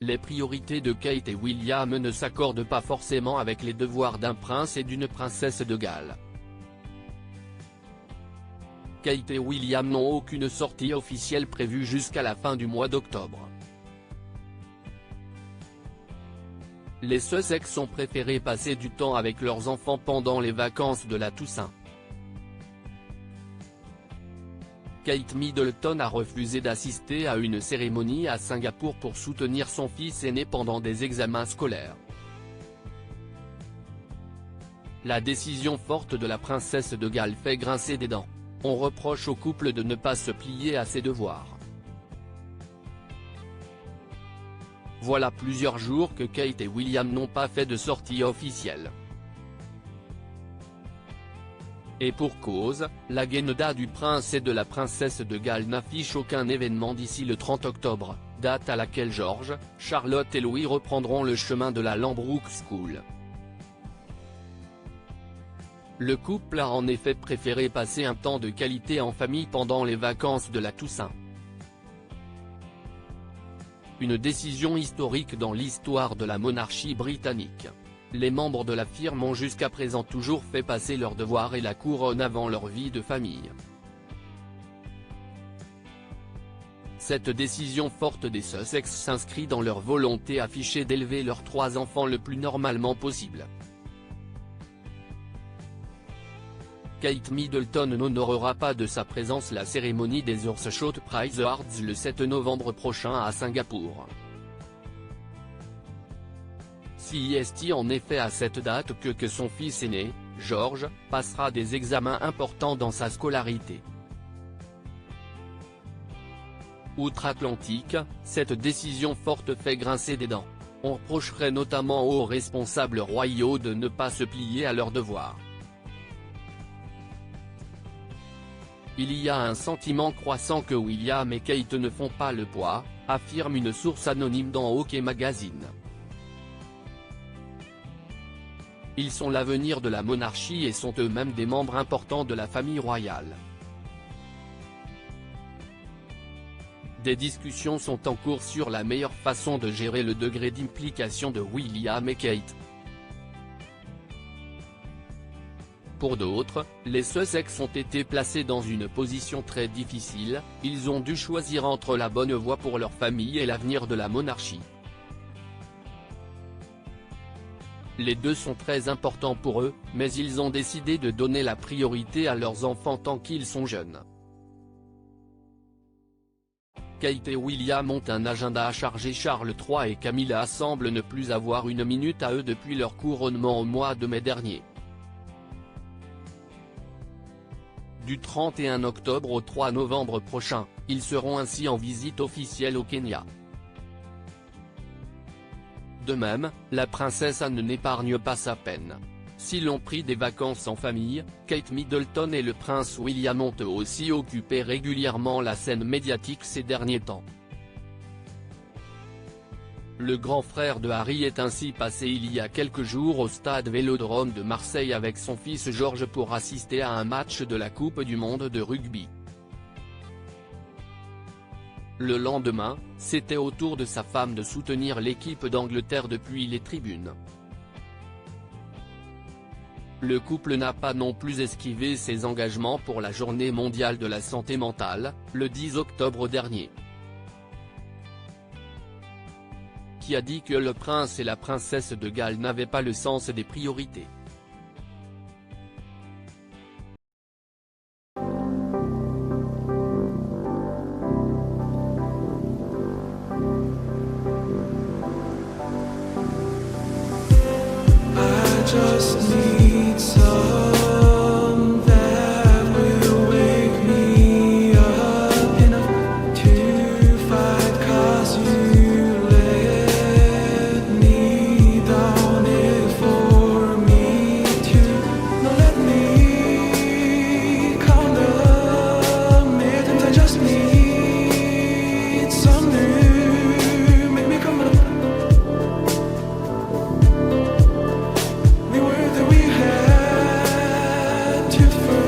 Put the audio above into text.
les priorités de Kate et William ne s'accordent pas forcément avec les devoirs d'un prince et d'une princesse de Galles. Kate et William n'ont aucune sortie officielle prévue jusqu'à la fin du mois d'octobre. Les Sussex ont préféré passer du temps avec leurs enfants pendant les vacances de la Toussaint. Kate Middleton a refusé d'assister à une cérémonie à Singapour pour soutenir son fils aîné pendant des examens scolaires. La décision forte de la princesse de Galles fait grincer des dents. On reproche au couple de ne pas se plier à ses devoirs. Voilà plusieurs jours que Kate et William n'ont pas fait de sortie officielle. Et pour cause, la guéneda du prince et de la princesse de Galles n'affiche aucun événement d'ici le 30 octobre, date à laquelle George, Charlotte et Louis reprendront le chemin de la Lambrook School. Le couple a en effet préféré passer un temps de qualité en famille pendant les vacances de la Toussaint. Une décision historique dans l'histoire de la monarchie britannique. Les membres de la firme ont jusqu'à présent toujours fait passer leurs devoirs et la couronne avant leur vie de famille. Cette décision forte des Sussex s'inscrit dans leur volonté affichée d'élever leurs 3 enfants le plus normalement possible. Kate Middleton n'honorera pas de sa présence la cérémonie des Earthshot Prize Awards le 7 novembre prochain à Singapour. C'est en effet à cette date que son fils aîné, George, passera des examens importants dans sa scolarité. Outre-Atlantique, cette décision forte fait grincer des dents. On reprocherait notamment aux responsables royaux de ne pas se plier à leurs devoirs. Il y a un sentiment croissant que William et Kate ne font pas le poids, affirme une source anonyme dans OK Magazine. Ils sont l'avenir de la monarchie et sont eux-mêmes des membres importants de la famille royale. Des discussions sont en cours sur la meilleure façon de gérer le degré d'implication de William et Kate. Pour d'autres, les Sussex ont été placés dans une position très difficile, ils ont dû choisir entre la bonne voie pour leur famille et l'avenir de la monarchie. Les deux sont très importants pour eux, mais ils ont décidé de donner la priorité à leurs enfants tant qu'ils sont jeunes. Kate et William ont un agenda chargé. Charles III et Camilla semblent ne plus avoir une minute à eux depuis leur couronnement au mois de mai dernier. Du 31 octobre au 3 novembre prochain, ils seront ainsi en visite officielle au Kenya. De même, la princesse Anne n'épargne pas sa peine. S'ils ont pris des vacances en famille, Kate Middleton et le prince William ont eux aussi occupé régulièrement la scène médiatique ces derniers temps. Le grand frère de Harry est ainsi passé il y a quelques jours au stade Vélodrome de Marseille avec son fils George pour assister à un match de la Coupe du monde de rugby. Le lendemain, c'était au tour de sa femme de soutenir l'équipe d'Angleterre depuis les tribunes. Le couple n'a pas non plus esquivé ses engagements pour la Journée mondiale de la santé mentale, le 10 octobre dernier. Qui a dit que le prince et la princesse de Galles n'avaient pas le sens des priorités. Just need some that will wake me up enough to fight, 'cause you let me down it for me to not let me count the minutes. I just need some new, make me come up. We were that we had to first.